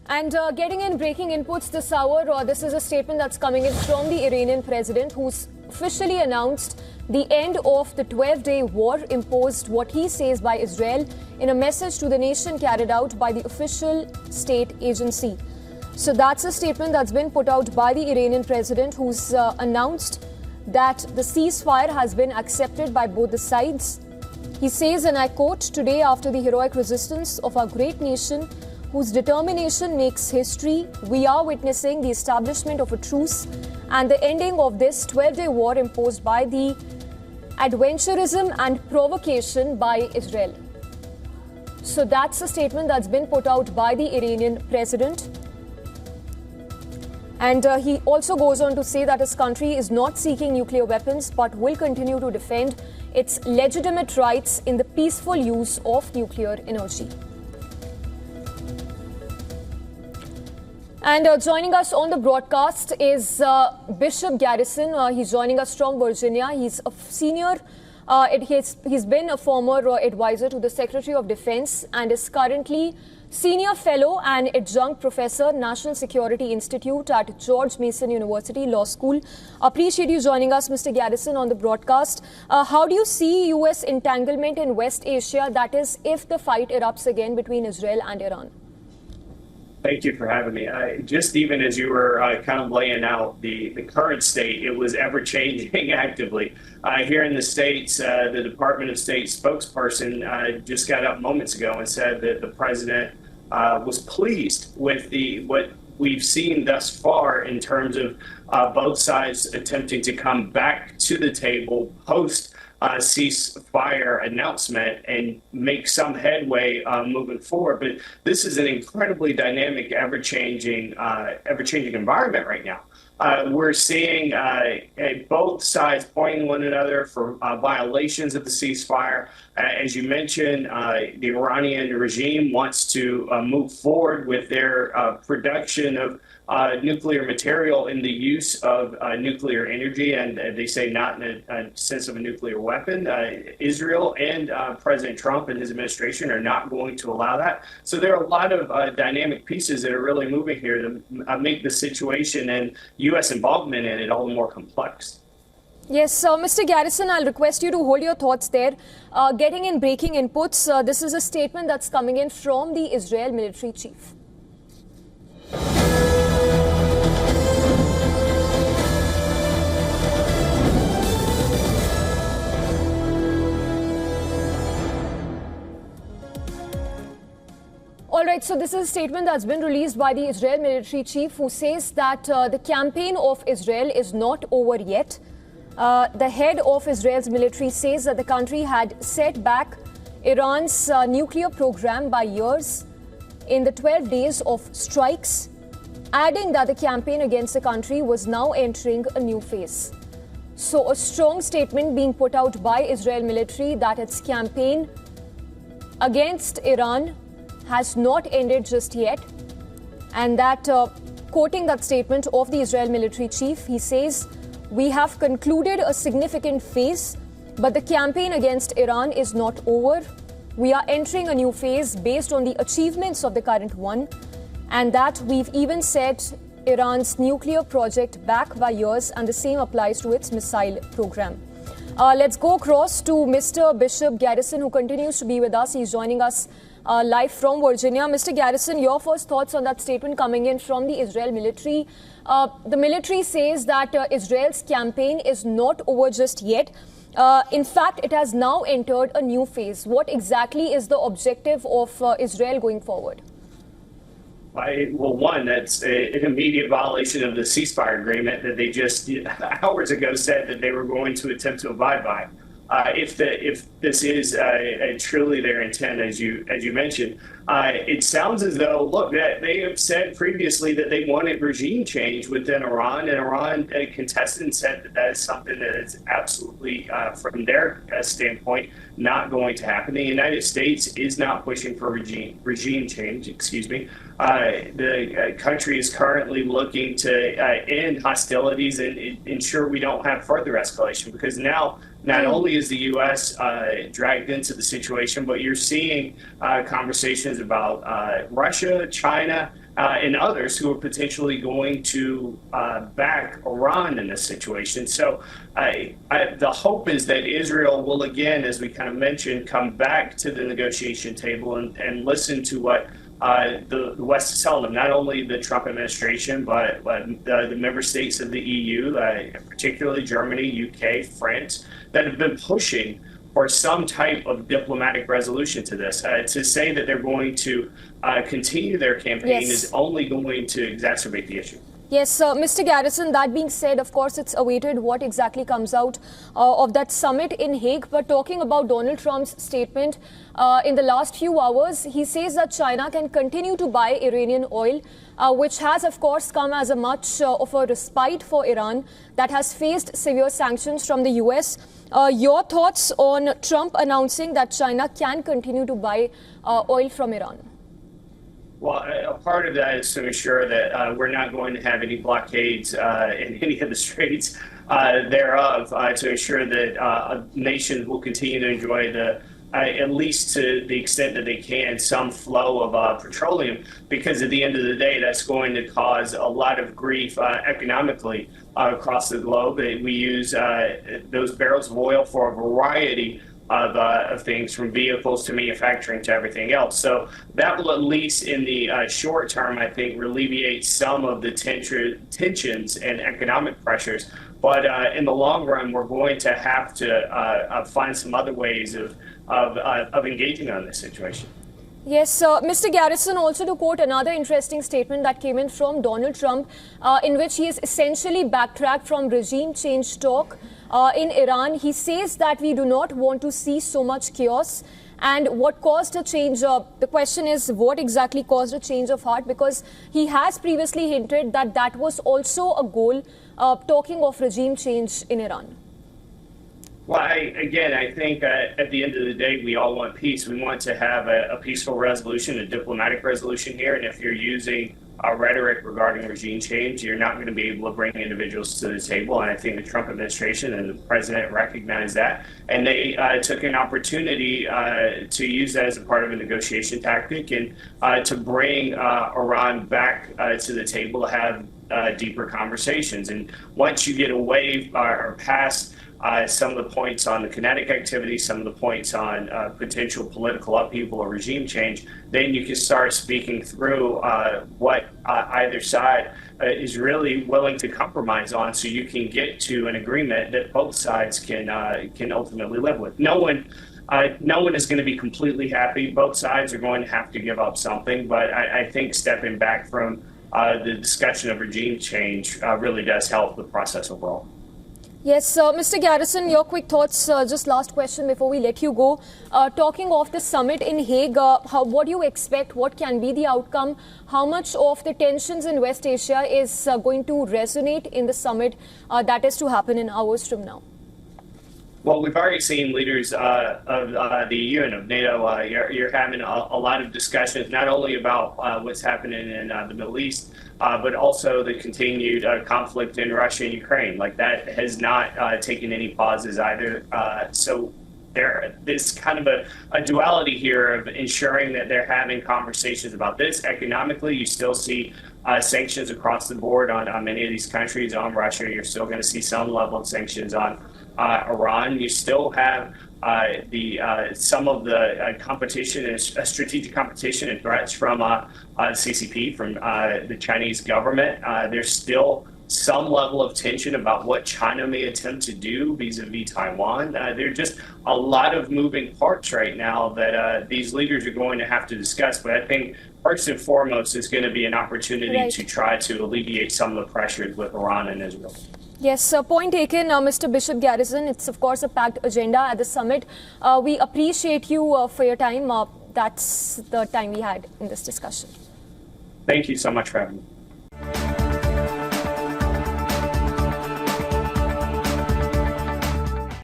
And getting in breaking inputs this hour, this is a statement that's coming in from the Iranian president, who's officially announced the end of the 12-day war imposed, what he says, by Israel in a message to the nation carried out by the official state agency. So that's a statement that's been put out by the Iranian president, who's announced that the ceasefire has been accepted by both the sides. He says, and I quote, "Today, after the heroic resistance of our great nation, whose determination makes history, we are witnessing the establishment of a truce and the ending of this 12-day war imposed by the adventurism and provocation by Israel." So that's a statement that's been put out by the Iranian president. And he also goes on to say that his country is not seeking nuclear weapons but will continue to defend its legitimate rights in the peaceful use of nuclear energy. And joining us on the broadcast is Bishop Garrison. He's joining us from Virginia. He's a senior. He's been a former advisor to the Secretary of Defense and is currently senior fellow and adjunct professor, National Security Institute at George Mason University Law School. Appreciate you joining us, Mr. Garrison, on the broadcast. How do you see U.S. entanglement in West Asia, that is, if the fight erupts again between Israel and Iran? Thank you for having me. Just even as you were kind of laying out the current state, it was ever-changing actively. Here in the States, the Department of State spokesperson just got up moments ago and said that the president was pleased with what we've seen thus far in terms of both sides attempting to come back to the table post ceasefire announcement and make some headway moving forward. But this is an incredibly dynamic, ever-changing environment right now. We're seeing both sides pointing one another for violations of the ceasefire. As you mentioned, the Iranian regime wants to move forward with their production of nuclear material in the use of nuclear energy, and they say not in a sense of a nuclear weapon. Israel and President Trump and his administration are not going to allow that. So there are a lot of dynamic pieces that are really moving here to make the situation and U.S. involvement in it all the more complex. Yes, Mr. Garrison, I'll request you to hold your thoughts there. Getting in breaking inputs, this is a statement that's coming in from the Israel military chief. All right, so this is a statement that's been released by the Israel military chief, who says that the campaign of Israel is not over yet. The head of Israel's military says that the country had set back Iran's nuclear program by years in the 12 days of strikes, adding that the campaign against the country was now entering a new phase. So a strong statement being put out by Israel military that its campaign against Iran has not ended just yet, and that quoting that statement of the Israel military chief, he says, "We have concluded a significant phase, but the campaign against Iran is not over. We are entering a new phase based on the achievements of the current one, and that we've even set Iran's nuclear project back by years, and the same applies to its missile program." Let's go across to Mr. Bishop Garrison, who continues to be with us. He's joining us live from Virginia. Mr. Garrison, your first thoughts on that statement coming in from the Israel military. The military says that Israel's campaign is not over just yet. In fact, it has now entered a new phase. What exactly is the objective of Israel going forward? Well, one, that's an immediate violation of the ceasefire agreement that they just hours ago said that they were going to attempt to abide by. If this is truly their intent, as you mentioned, it sounds as though, look, that they have said previously that they wanted regime change within Iran, and Iran contested and said that that is something that is absolutely, from their standpoint, not going to happen. The United States is not pushing for regime change. The country is currently looking to end hostilities and ensure we don't have further escalation, because now not only is the U.S. dragged into the situation, but you're seeing conversations about Russia, China, and others who are potentially going to back Iran in this situation. So the hope is that Israel will, again, as we kind of mentioned, come back to the negotiation table and listen to what the West is telling them, not only the Trump administration, but the member states of the EU, particularly Germany, UK, France, that have been pushing for some type of diplomatic resolution to this. To say that they're going to continue their campaign is only going to exacerbate the issue. Yes, Mr. Garrison, that being said, of course, it's awaited what exactly comes out of that summit in Hague. But talking about Donald Trump's statement in the last few hours, he says that China can continue to buy Iranian oil, which has, of course, come as a much of a respite for Iran that has faced severe sanctions from the US. Your thoughts on Trump announcing that China can continue to buy oil from Iran? Well, a part of that is to ensure that we're not going to have any blockades in any of the straits thereof, to ensure that nations will continue to enjoy at least to the extent that they can, some flow of petroleum, because at the end of the day, that's going to cause a lot of grief economically across the globe. We use those barrels of oil for a variety of things, from vehicles to manufacturing to everything else. So that will, at least in the short term, I think, alleviate some of the tensions and economic pressures. But in the long run, we're going to have to find some other ways of engaging on this situation. Yes, Mr. Garrison, also to quote another interesting statement that came in from Donald Trump, in which he has essentially backtracked from regime change talk in Iran. He says that we do not want to see so much chaos. And what caused a change? The question is, what exactly caused a change of heart? Because he has previously hinted that that was also a goal, talking of regime change in Iran. Well, I think at the end of the day, we all want peace. We want to have a peaceful resolution, a diplomatic resolution here. And if you're using rhetoric regarding regime change, you're not going to be able to bring individuals to the table. And I think the Trump administration and the president recognize that. And they took an opportunity to use that as a part of a negotiation tactic and to bring Iran back to the table to have deeper conversations. And once you get away or past some of the points on the kinetic activity, some of the points on potential political upheaval or regime change, then you can start speaking through what either side is really willing to compromise on, so you can get to an agreement that both sides can ultimately live with. No one is going to be completely happy. Both sides are going to have to give up something, but I think stepping back from the discussion of regime change really does help the process overall. Yes, Mr. Garrison, your quick thoughts, just last question before we let you go. Talking of the summit in Hague, what do you expect? What can be the outcome? How much of the tensions in West Asia is going to resonate in the summit that is to happen in hours from now? Well, we've already seen leaders of the EU and of NATO. You're having a lot of discussions, not only about what's happening in the Middle East, but also the continued conflict in Russia and Ukraine. Like, that has not taken any pauses either. So there's kind of a duality here of ensuring that they're having conversations about this. Economically, you still see sanctions across the board on many of these countries. On Russia, you're still going to see some level of sanctions on Iran. You still have some of the competition and strategic competition and threats from CCP, from the Chinese government. There's still some level of tension about what China may attempt to do vis-a-vis Taiwan. There are just a lot of moving parts right now that these leaders are going to have to discuss. But I think first and foremost is going to be an opportunity to try to alleviate some of the pressures with Iran and Israel. Yes, point taken, Mr. Bishop Garrison. It's, of course, a packed agenda at the summit. We appreciate you for your time. That's the time we had in this discussion. Thank you so much for having me.